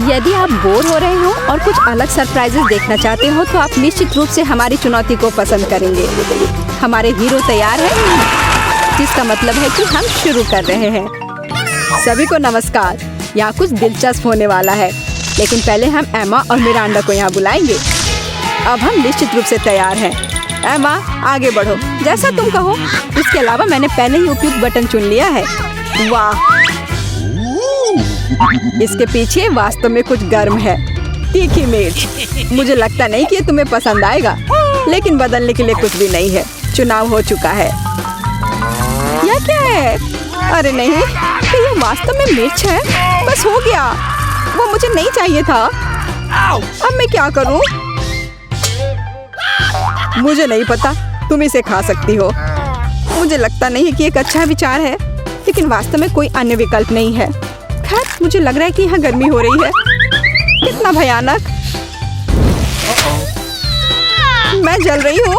यदि आप बोर हो रहे हो और कुछ अलग सरप्राइजेस देखना चाहते हो तो आप निश्चित रूप से हमारी चुनौती को पसंद करेंगे। हमारे हीरो तैयार हैं, जिसका मतलब है कि हम शुरू कर रहे हैं। सभी को नमस्कार। यहाँ कुछ दिलचस्प होने वाला है, लेकिन पहले हम एमा और मिरांडा को यहाँ बुलाएंगे। अब हम निश्चित रूप से तैयार हैं। एमा, आगे बढ़ो, जैसा तुम कहो। इसके अलावा मैंने पहले ही उपयुक्त बटन चुन लिया है। वाह, इसके पीछे वास्तव में कुछ गर्म है। तीखी मिर्च। मुझे लगता नहीं कि ये तुम्हें पसंद आएगा, लेकिन बदलने के लिए कुछ भी नहीं है। चुनाव हो चुका है। यह क्या है? अरे नहीं, तो ये वास्तव में मिर्च है। बस हो गया, वो मुझे नहीं चाहिए था। अब मैं क्या करूं? मुझे नहीं पता, तुम इसे खा सकती हो। मुझे लगता नहीं कि एक अच्छा विचार है, लेकिन वास्तव में कोई अन्य विकल्प नहीं है। खैर, मुझे लग रहा है कि यहाँ गर्मी हो रही है। कितना भयानक। मैं जल रही हूँ।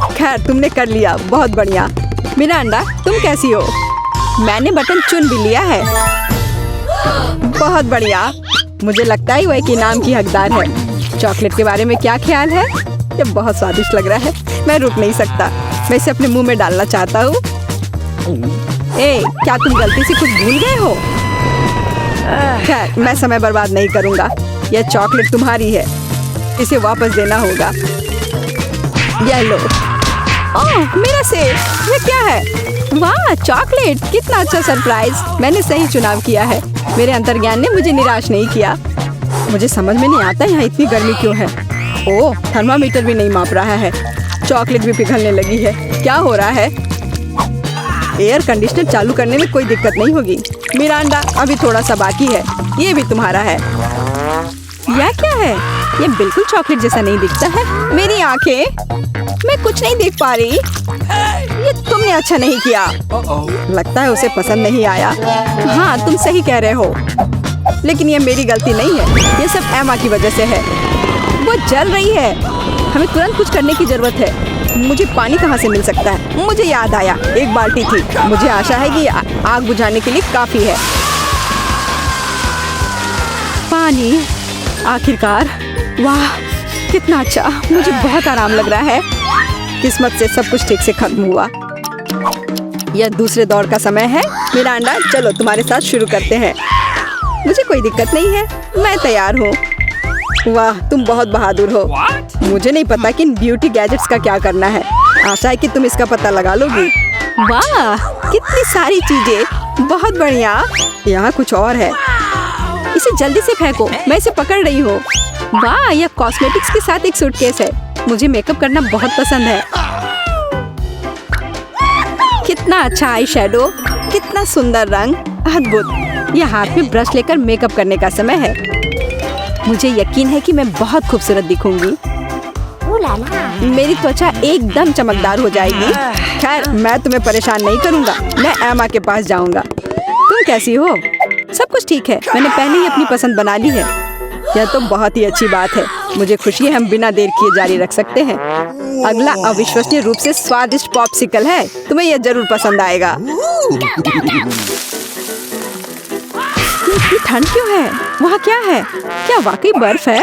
खैर, तुमने कर लिया, बहुत बढ़िया। मिरांडा, तुम कैसी हो? मैंने बटन चुन भी लिया है। बहुत बढ़िया। मुझे लगता है वह एक इनाम की हकदार है। चॉकलेट के बारे में क्या ख्याल है? ये बहुत स्वादिष्ट लग रहा है। मैं रुक नहीं सकता। मैं इसे अपने मुंह में डालना चाहता हूँ। क्या तुम गलती से कुछ भूल गए हो? खैर, मैं समय बर्बाद नहीं करूँगा। यह चॉकलेट तुम्हारी है, इसे वापस देना होगा। यह लो। ओह, मेरा सेब। यह क्या है? वाह, चॉकलेट। कितना अच्छा सरप्राइज। मैंने सही चुनाव किया है। मेरे अंतर्ज्ञान ने मुझे निराश नहीं किया। मुझे समझ में नहीं आता यहाँ इतनी गर्मी क्यों है। ओह, थर्मामीटर भी नहीं माप रहा है। चॉकलेट भी पिघलने लगी है। क्या हो रहा है? एयर कंडीशनर चालू करने में कोई दिक्कत नहीं होगी। मिरांडा, अभी थोड़ा सा बाकी है। ये भी तुम्हारा है। यह क्या है? ये बिल्कुल चॉकलेट जैसा नहीं दिखता है। मेरी आंखें, मैं कुछ नहीं देख पा रही। ये तुमने अच्छा नहीं किया। लगता है उसे पसंद नहीं आया। हाँ, तुम सही कह रहे हो, लेकिन ये मेरी गलती नहीं है। ये सब एमा की वजह से है। वो जल रही है। हमें तुरंत कुछ करने की जरूरत है। मुझे पानी कहाँ से मिल सकता है? मुझे याद आया, एक बाल्टी थी। मुझे आशा है कि आग बुझाने के लिए काफी है। पानी, आखिरकार। वाह, कितना अच्छा। मुझे बहुत आराम लग रहा है। किस्मत से सब कुछ ठीक से खत्म हुआ। यह दूसरे दौर का समय है। मिरांडा, चलो तुम्हारे साथ शुरू करते हैं। मुझे कोई दिक्कत नहीं है, मैं तैयार हूँ। वाह, तुम बहुत बहादुर हो। मुझे नहीं पता कि इन ब्यूटी गैजेट्स का क्या करना है। आशा है कि तुम इसका पता लगा लोगी। वाह, कितनी सारी चीजें। बहुत बढ़िया। यहाँ कुछ और है। इसे जल्दी से फेंको, मैं इसे पकड़ रही हूँ। वाह, यह कॉस्मेटिक्स के साथ एक सूटकेस है। मुझे मेकअप करना बहुत पसंद है। कितना अच्छा आई शैडो, कितना सुंदर रंग, अद्भुत। यह हाथ में ब्रश लेकर मेकअप करने का समय है। मुझे यकीन है कि मैं बहुत खूबसूरत दिखूंगी। मेरी त्वचा एकदम चमकदार हो जाएगी। खैर, मैं तुम्हें परेशान नहीं करूंगा। मैं एमा के पास जाऊंगा। तुम कैसी हो? सब कुछ ठीक है। मैंने पहले ही अपनी पसंद बना ली है। यह तो बहुत ही अच्छी बात है। मुझे खुशी है, हम बिना देर किए जारी रख सकते हैं। अगला अविश्वसनीय रूप से स्वादिष्ट पॉप्सिकल है। तुम्हें यह जरूर पसंद आएगा। इतनी ठंड क्यों है? वहाँ क्या है? क्या वाकई बर्फ है?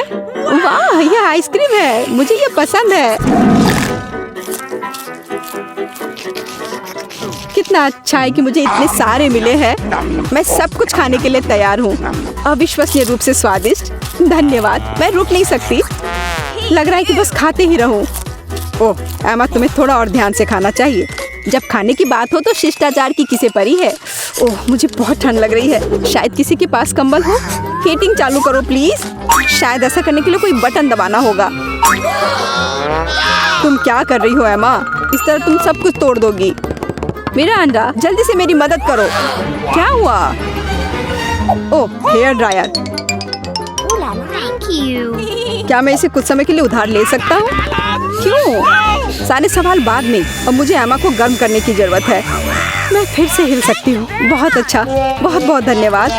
वाह, यह आइसक्रीम है। मुझे यह पसंद है। कितना अच्छा है कि मुझे इतने सारे मिले हैं। मैं सब कुछ खाने के लिए तैयार हूँ। अविश्वसनीय रूप से स्वादिष्ट। धन्यवाद, मैं रुक नहीं सकती। लग रहा है कि बस खाते ही रहूं। ओह एमा, तुम्हें थोड़ा और ध्यान से खाना चाहिए। जब खाने की बात हो तो शिष्टाचार की किसे परी है। ओह, मुझे बहुत ठंड लग रही है। शायद किसी के पास कंबल हो। हीटिंग चालू करो प्लीज। शायद ऐसा करने के लिए कोई बटन दबाना होगा। तुम क्या कर रही हो एमा? इस तरह तुम सब कुछ तोड़ दोगी। मिरांडा, जल्दी से मेरी मदद करो। क्या हुआ? ओह, हेयर ड्रायर। क्या मैं इसे कुछ समय के लिए उधार ले सकता हूँ? क्यों? सारे सवाल बाद में। अब मुझे एमा को गर्म करने की जरूरत है। मैं फिर से हिल सकती हूँ। बहुत अच्छा, बहुत बहुत धन्यवाद।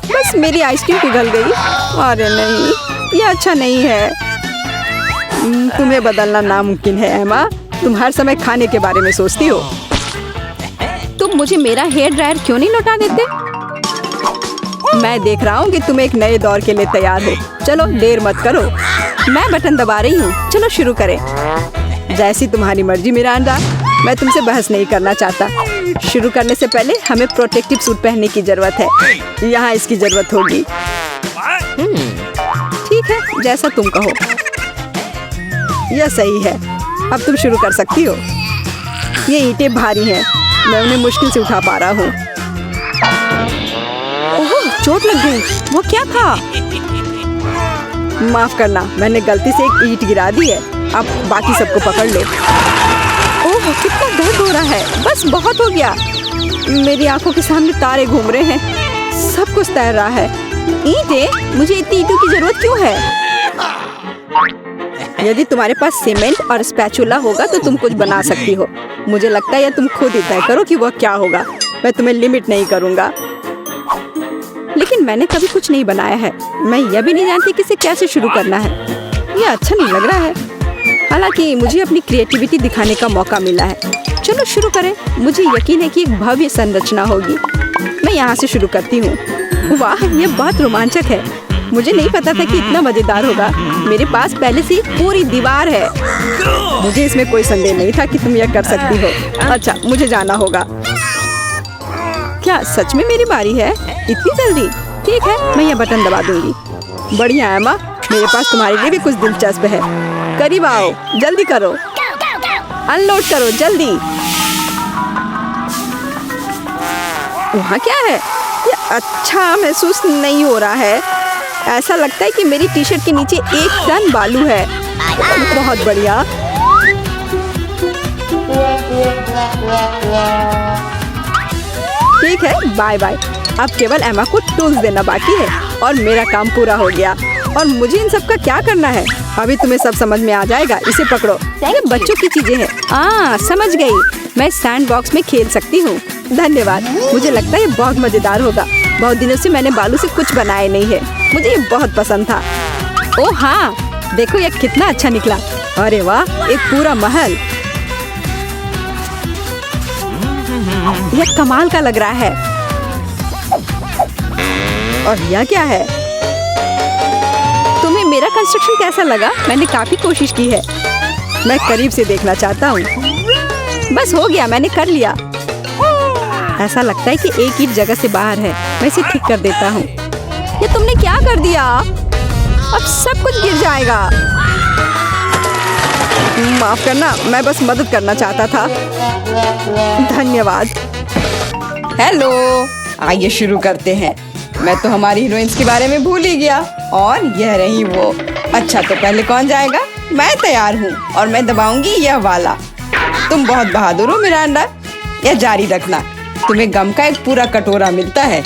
बस मेरी आइसक्रीम पिघल गई। अरे नहीं, यह अच्छा नहीं है। तुम्हें बदलना नामुमकिन है एमा। तुम हर समय खाने के बारे में सोचती हो। तुम मुझे मेरा हेयर ड्रायर क्यों नहीं लौटा देते? मैं देख रहा हूँ कि तुम एक नए दौर के लिए तैयार हो। चलो देर मत करो, मैं बटन दबा रही हूँ। चलो शुरू करें। जैसी तुम्हारी मर्जी मिरांडा, मैं तुमसे बहस नहीं करना चाहता। शुरू करने से पहले हमें प्रोटेक्टिव सूट पहनने की जरूरत है। यहाँ इसकी जरूरत होगी। ठीक है, जैसा तुम कहो। यह सही है। अब तुम शुरू कर सकती हो। ये ईंटें भारी हैं, मैं उन्हें मुश्किल से उठा पा रहा हूँ। ओह, चोट लग गई। वो क्या था? माफ करना, मैंने गलती से एक ईंट गिरा दी है। अब बाकी सबको पकड़ लो। ओह, कितना दर्द हो रहा है। बस बहुत हो गया। मेरी आंखों के सामने तारे घूम रहे हैं। सब कुछ तैर रहा है। ईंटें? मुझे इतनी ईंटों की जरूरत क्यों है? यदि तुम्हारे पास सीमेंट और स्पैचुला होगा तो तुम कुछ बना सकती हो। मुझे लगता है या तुम खुद ही तय करो कि वह क्या होगा। मैं तुम्हें लिमिट नहीं करूँगा। लेकिन मैंने कभी कुछ नहीं बनाया है। मैं यह भी नहीं जानती कि इसे कैसे शुरू करना है। यह अच्छा नहीं लग रहा है। हालांकि मुझे अपनी क्रिएटिविटी दिखाने का मौका मिला है। चलो शुरू करें। मुझे यकीन है कि एक भव्य संरचना होगी। मैं यहाँ से शुरू करती हूँ। वाह, यह बहुत रोमांचक है। मुझे नहीं पता था कि इतना मजेदार होगा। मेरे पास पहले से ही पूरी दीवार है। मुझे इसमें कोई संदेह नहीं था कि तुम यह कर सकती हो। अच्छा, मुझे जाना होगा। क्या सच में मेरी बारी है? इतनी जल्दी? ठीक है, मैं यह बटन दबा दूंगी। बढ़िया एमा, मेरे पास तुम्हारे लिए भी कुछ दिलचस्प है। करीब आओ, जल्दी करो। अनलोड करो जल्दी। वहाँ क्या है? ये अच्छा महसूस नहीं हो रहा है। ऐसा लगता है कि मेरी टी शर्ट के नीचे 1 टन बालू है। बहुत बढ़िया। ठीक है, बाय बाय। अब केवल एमा को टूल्स देना बाकी है और मेरा काम पूरा हो गया। और मुझे इन सब का क्या करना है? अभी तुम्हें सब समझ में आ जाएगा। इसे पकड़ो। ये बच्चों की चीजें हैं। समझ गई। मैं सैंड बॉक्स में खेल सकती हूँ। धन्यवाद। मुझे लगता है ये बहुत मजेदार होगा। बहुत दिनों से मैंने बालू से कुछ बनाया नहीं है। मुझे ये बहुत पसंद था। ओह हाँ, देखो ये कितना अच्छा निकला। अरे वाह, एक पूरा महल। यह कमाल का लग रहा है। और यह क्या है? तुम्हें मेरा कंस्ट्रक्शन कैसा लगा? मैंने काफी कोशिश की है। मैं करीब से देखना चाहता हूँ। बस हो गया, मैंने कर लिया। ऐसा लगता है कि एक ईंट जगह से बाहर है। मैं इसे ठीक कर देता हूँ। ये तुमने क्या कर दिया? अब सब कुछ गिर जाएगा। माफ करना, मैं बस मदद करना चाहता था। धन्यवाद। हेलो, आइए शुरू करते हैं। मैं तो हमारी हीरोइंस के बारे में भूल ही गया। और यह रही वो। अच्छा, तो पहले कौन जाएगा? मैं तैयार हूँ और मैं दबाऊंगी यह वाला। तुम बहुत बहादुर हो मिरांडा। यह जारी रखना। तुम्हें गम का एक पूरा कटोरा मिलता है।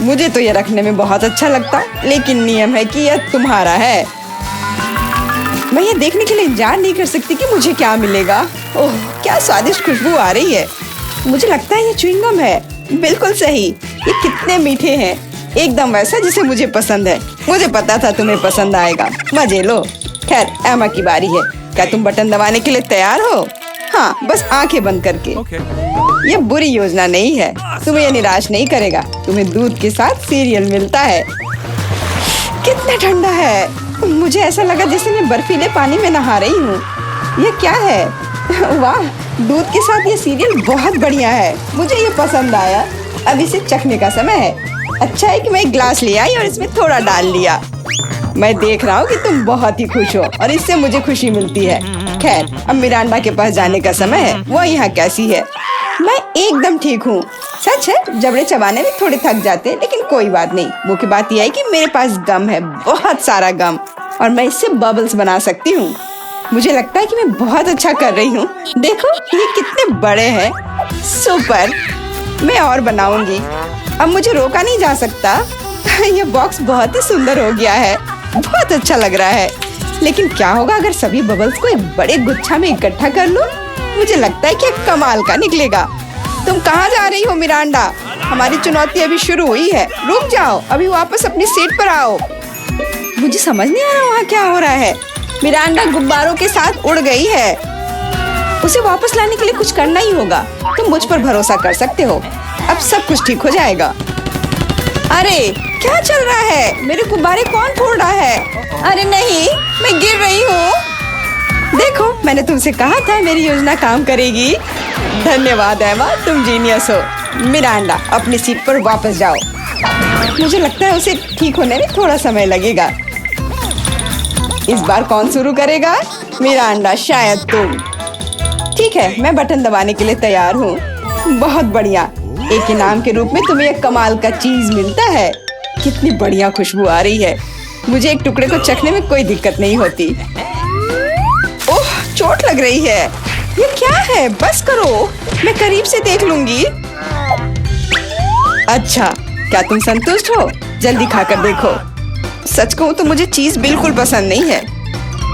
मुझे तो यह रखने में बहुत अच्छा लगता, लेकिन नियम है कि यह तुम्हारा है। मैं ये देखने के लिए इंतजार नहीं कर सकती कि मुझे क्या मिलेगा। ओह, क्या स्वादिष्ट खुशबू आ रही है। मुझे लगता है ये च्युइंगम है। बिल्कुल सही। ये कितने मीठे हैं। एकदम वैसा जिसे मुझे पसंद है। मुझे पता था तुम्हें पसंद आएगा। मजे लो। खैर, एमा की बारी है। क्या तुम बटन दबाने के लिए तैयार हो? हाँ, बस आंखें बंद करके। ये बुरी योजना नहीं है। तुम्हें ये निराश नहीं करेगा। तुम्हें दूध के साथ सीरियल मिलता है। कितना ठंडा है। मुझे ऐसा लगा जैसे मैं बर्फीले पानी में नहा रही हूँ। ये क्या है? वाह, दूध के साथ ये सीरियल बहुत बढ़िया है। मुझे ये पसंद आया। अब इसे चखने का समय है। अच्छा है कि मैं एक ग्लास ले आई और इसमें थोड़ा डाल लिया। मैं देख रहा हूँ कि तुम बहुत ही खुश हो और इससे मुझे खुशी मिलती है। खैर, अब मिरांडा के पास जाने का समय है। वो यहाँ कैसी है? मैं एकदम ठीक हूँ। सच है, जबड़े चबाने में थोड़े थक जाते हैं, लेकिन कोई बात नहीं। मुख्य बात यह है कि मेरे पास गम है, बहुत सारा गम, और मैं इससे बबल्स बना सकती हूँ। मुझे लगता है कि मैं बहुत अच्छा कर रही हूँ। देखो ये कितने बड़े हैं। सुपर। मैं और बनाऊंगी। अब मुझे रोका नहीं जा सकता। ये बॉक्स बहुत ही सुंदर हो गया है। बहुत अच्छा लग रहा है। लेकिन क्या होगा अगर सभी बबल्स को एक बड़े गुच्छा में इकट्ठा कर लूं? मुझे लगता है कि कमाल का निकलेगा। तुम कहाँ जा रही हो मिरांडा? हमारी चुनौती अभी शुरू हुई है। रुक जाओ, अभी वापस अपनी सीट पर आओ। मुझे समझ नहीं आ रहा वहाँ क्या हो रहा है। मिरांडा गुब्बारों के साथ उड़ गई है। उसे वापस लाने के लिए कुछ करना ही होगा। तुम मुझ पर भरोसा कर सकते हो। अब सब कुछ ठीक हो जाएगा। अरे क्या चल रहा है? मेरे गुब्बारे कौन फोड़ रहा है? अरे नहीं, मैं गिर रही हूँ। देखो, मैंने तुमसे कहा था मेरी योजना काम करेगी। धन्यवाद एमा, तुम जीनियस हो। मिरांडा, अपनी सीट पर वापस जाओ। मुझे लगता है उसे ठीक होने में थोड़ा समय लगेगा। इस बार कौन शुरू करेगा? मिरांडा, शायद तुम। ठीक है, मैं बटन दबाने के लिए तैयार हूँ। बहुत बढ़िया। एक इनाम के रूप में तुम्हें एक कमाल का चीज मिलता है। कितनी बढ़िया खुशबू आ रही है। मुझे एक टुकड़े को चखने में कोई दिक्कत नहीं होती। ओह, चोट लग रही है। ये क्या है? बस करो, मैं करीब से देख लूंगी। अच्छा, क्या तुम संतुष्ट हो? जल्दी खाकर देखो। सच कहूँ तो मुझे चीज बिल्कुल पसंद नहीं है।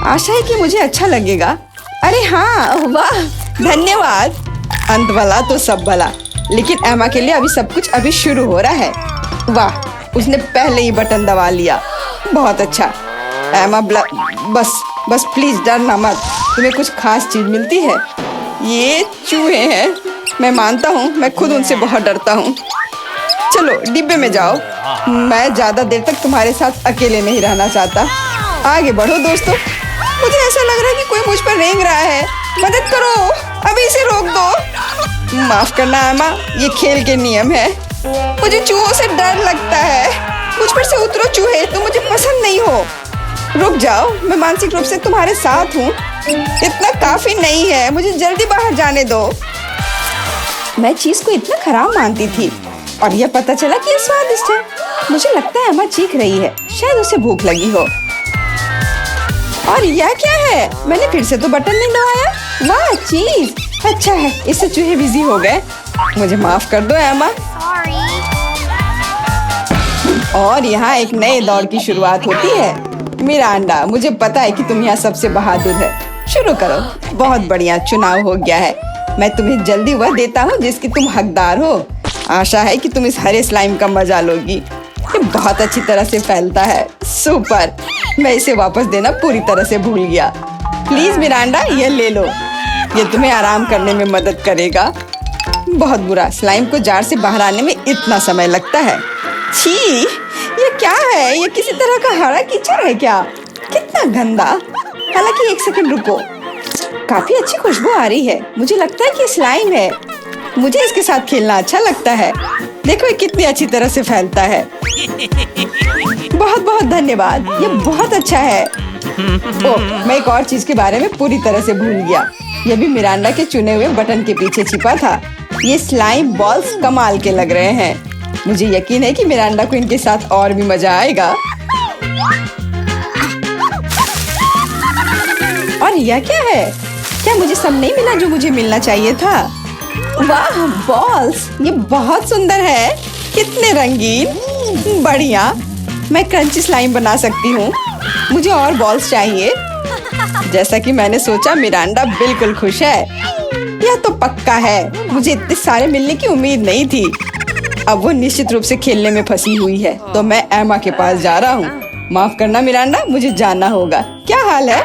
आशा है कि मुझे अच्छा लगेगा। अरे हाँ, वाह, धन्यवाद। अंत भला तो सब भला। लेकिन एमा के लिए अभी सब कुछ अभी शुरू हो रहा है। वाह, उसने पहले ही बटन दबा लिया। बहुत अच्छा। एमा, बस प्लीज डरना मत। तुम्हें कुछ खास चीज मिलती है। ये चूहे हैं। मैं मानता हूँ, मैं खुद उनसे बहुत डरता हूँ। चलो डिब्बे में जाओ। मैं ज्यादा देर तक तुम्हारे साथ अकेले नहीं रहना चाहता। आगे बढ़ो दोस्तों। मुझे ऐसा लग रहा है कि कोई मुझ पर रेंग रहा है। मदद करो, अभी इसे रोक दो। माफ करना एमा, ये खेल के नियम है। मुझे चूहों से डर लगता है। मुझ पर से उतरो चूहे, तुम मुझे पसंद नहीं हो। रुक जाओ, मैं मानसिक रूप से तुम्हारे साथ हूँ। इतना काफी नहीं है, मुझे जल्दी बाहर जाने दो। मैं चीज को इतना खराब मानती थी और यह पता चला कि यह स्वादिष्ट है। मुझे लगता है एमा चीख रही है, शायद उसे भूख लगी हो। और यह क्या है? मैंने फिर से तो बटन नहीं दबाया। वाह, चीज अच्छा है। इससे चूहे बिजी हो गए। मुझे माफ कर दो एमा। और यहाँ एक नए दौर की शुरुआत होती है। मिरांडा, मुझे पता है कि तुम यहाँ सबसे बहादुर है। शुरू करो। बहुत बढ़िया, चुनाव हो गया है। मैं तुम्हें जल्दी वह देता हूँ जिसकी तुम हकदार हो। आशा है कि तुम इस हरे स्लाइम का मजा लोगी। ये बहुत अच्छी तरह से फैलता है। सुपर। मैं इसे वापस देना पूरी तरह से भूल गया। प्लीज मिरांडा, ये ले लो। ये तुम्हें आराम करने में मदद करेगा। बहुत बुरा, स्लाइम को जार से बाहर आने में इतना समय लगता है। छी, ये क्या है? ये किसी तरह का हरा कीचड़ है क्या? कितना गंदा। हालांकि एक सेकंड रुको, काफी अच्छी खुशबू आ रही है। मुझे लगता है कि स्लाइम है। मुझे इसके साथ खेलना अच्छा लगता है। देखो ये कितनी अच्छी तरह से फैलता है। बहुत बहुत धन्यवाद, ये बहुत अच्छा है। ओह, मैं एक और चीज के बारे में पूरी तरह से भूल गया। ये भी मिरांडा के चुने हुए बटन के पीछे छिपा था। ये स्लाइम बॉल्स कमाल के लग रहे हैं। मुझे यकीन है कि मिरांडा को इनके साथ और भी मजा आएगा। और यह क्या है? क्या मुझे सब नहीं मिला जो मुझे मिलना चाहिए था? वाह, बॉल्स, ये बहुत सुंदर है। कितने रंगीन। बढ़िया, मैं क्रंची स्लाइम बना सकती हूँ। मुझे और बॉल्स चाहिए। जैसा कि मैंने सोचा, मिरांडा बिल्कुल खुश है। यह तो पक्का है। मुझे इतने सारे मिलने की उम्मीद नहीं थी। अब वो निश्चित रूप से खेलने में फंसी हुई है, तो मैं एमा के पास जा रहा हूँ। माफ करना मिरांडा, मुझे जाना होगा। क्या हाल है?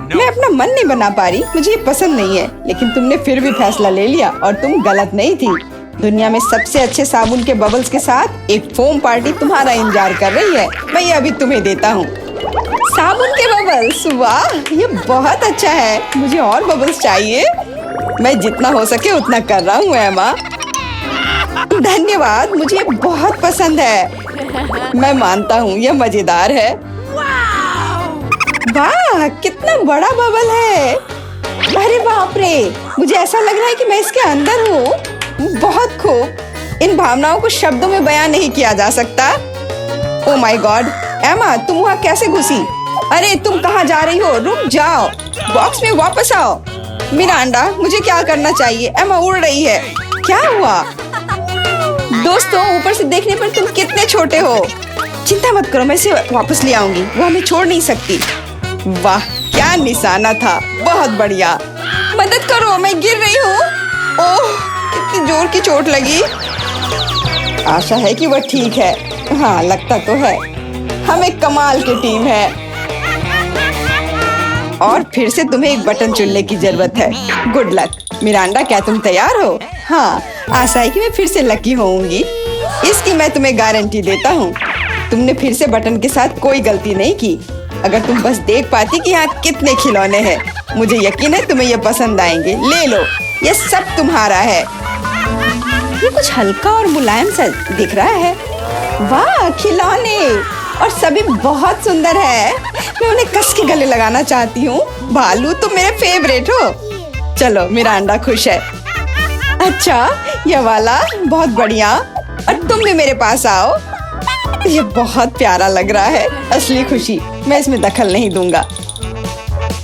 मैं अपना मन नहीं बना पा रही। मुझे ये पसंद नहीं है, लेकिन तुमने फिर भी फैसला ले लिया और तुम गलत नहीं थी। दुनिया में सबसे अच्छे साबुन के बबल्स के साथ एक फोम पार्टी तुम्हारा इंतजार कर रही है। मैं ये अभी तुम्हें देता हूँ। साबुन के बबल्स, वाह, ये बहुत अच्छा है। मुझे और बबल्स चाहिए। मैं जितना हो सके उतना कर रहा हूँ एमा। धन्यवाद, मुझे ये बहुत पसंद है। मैं मानता हूँ यह मजेदार है। वाह, कितना बड़ा बबल है। अरे बाप रे, मुझे ऐसा लग रहा है कि मैं इसके अंदर हूँ। बहुत खूब। इन भावनाओं को शब्दों में बयान नहीं किया जा सकता। ओह माय गॉड, एमा, तुम वहाँ कैसे घुसी? अरे तुम कहाँ जा रही हो? रुक जाओ, बॉक्स में वापस आओ। मिरांडा, मुझे क्या करना चाहिए? एमा उड़ रही है। क्या हुआ? दोस्तों, ऊपर से देखने पर तुम कितने छोटे हो। चिंता मत करो, मैं इसे वापस ले आऊंगी। वो हमें छोड़ नहीं सकती। वाह, क्या निशाना था। बहुत बढ़िया। मदद करो, मैं गिर रही हूँ। ओह, कितनी जोर की चोट लगी। आशा है कि वह ठीक है। हाँ, लगता तो है। हम एक कमाल की टीम है। और फिर से तुम्हें एक बटन चुनने की जरूरत है। Good luck. मिरांडा, क्या तुम तैयार हो? हाँ, आशा है कि मैं फिर से लकी होऊंगी। इसकी मैं तुम्हें गारंटी देता हूँ। तुमने फिर से बटन के साथ कोई गलती नहीं की। अगर तुम बस देख पाती कि यहाँ कितने खिलौने हैं, मुझे यकीन है तुम्हें ये पसंद आएंगे। ले लो, ये सब तुम्हारा है। ये कुछ हल्का और मुलायम सा दिख रहा है। वाह, खिलौने, और सभी बहुत सुंदर है। मैं उन्हें कस के गले लगाना चाहती हूँ। भालू तुम मेरे फेवरेट हो। चलो, मिरांडा खुश है। अच्छा, ये वाला बहुत बढ़िया, और तुम भी मेरे पास आओ। ये बहुत प्यारा लग रहा है। असली खुशी, मैं इसमें दखल नहीं दूंगा।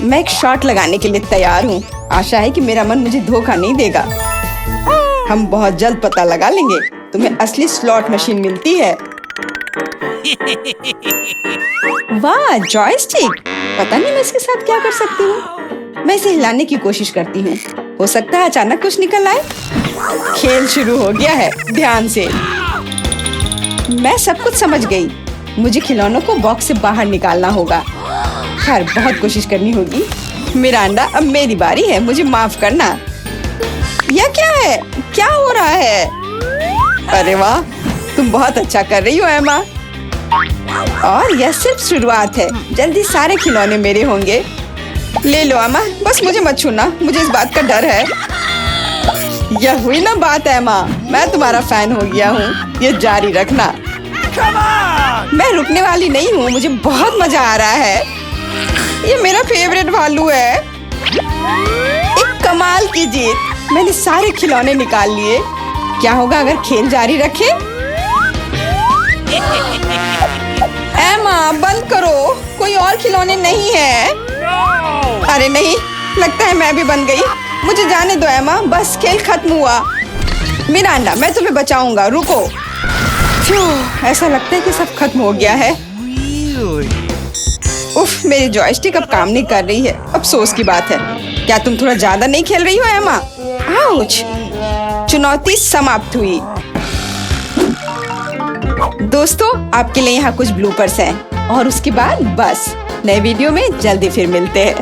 मैं एक शॉट लगाने के लिए तैयार हूँ। आशा है कि मेरा मन मुझे धोखा नहीं देगा। हम बहुत जल्द पता लगा लेंगे। तुम्हें असली स्लॉट मशीन मिलती है। वाह, जॉयस्टिक। पता नहीं मैं इसके साथ क्या कर सकती हूँ। मैं इसे हिलाने की कोशिश करती हूँ। हो सकता है अचानक कुछ निकल आए। खेल शुरू हो गया है। ध्यान से। मैं सब कुछ समझ गई। मुझे खिलौनों को बॉक्स से बाहर निकालना होगा। खैर, बहुत कोशिश करनी होगी। मिरांडा, अब मेरी बारी है। मुझे माफ करना। यह क्या है? क्या हो रहा है? अरे वाह, तुम बहुत अच्छा कर रही हो एमा। और यह सिर्फ शुरुआत है। जल्दी सारे खिलौने मेरे होंगे। ले लो एमा, बस मुझे मत छूना। मुझे इस बात का डर है। यह हुई ना बात एमा। मैं तुम्हारा फैन हो गया हूँ। ये जारी रखना। मैं रुकने वाली नहीं हूँ। मुझे बहुत मजा आ रहा है। ये मेरा फेवरेट भालू है। एक कमाल की जीत। मैंने सारे खिलौने निकाल लिए। क्या होगा अगर खेल जारी रखे? एमा, बंद करो। कोई और खिलौने नहीं है। अरे नहीं, लगता है मैं भी बन गई। मुझे जाने दो एमा, बस खेल खत्म हुआ। मिरांडा, मैं तुम्हें बचाऊंगा। रुको। ऐसा लगता है कि सब खत्म हो गया है। उफ, मेरी जॉयस्टिक अब काम नहीं कर रही है। अफसोस की बात है। क्या तुम थोड़ा ज्यादा नहीं खेल रही हो एमा? आउच! चुनौती समाप्त हुई। दोस्तों, आपके लिए यहाँ कुछ ब्लूपर्स हैं, और उसके बाद बस नए वीडियो में जल्दी फिर मिलते हैं।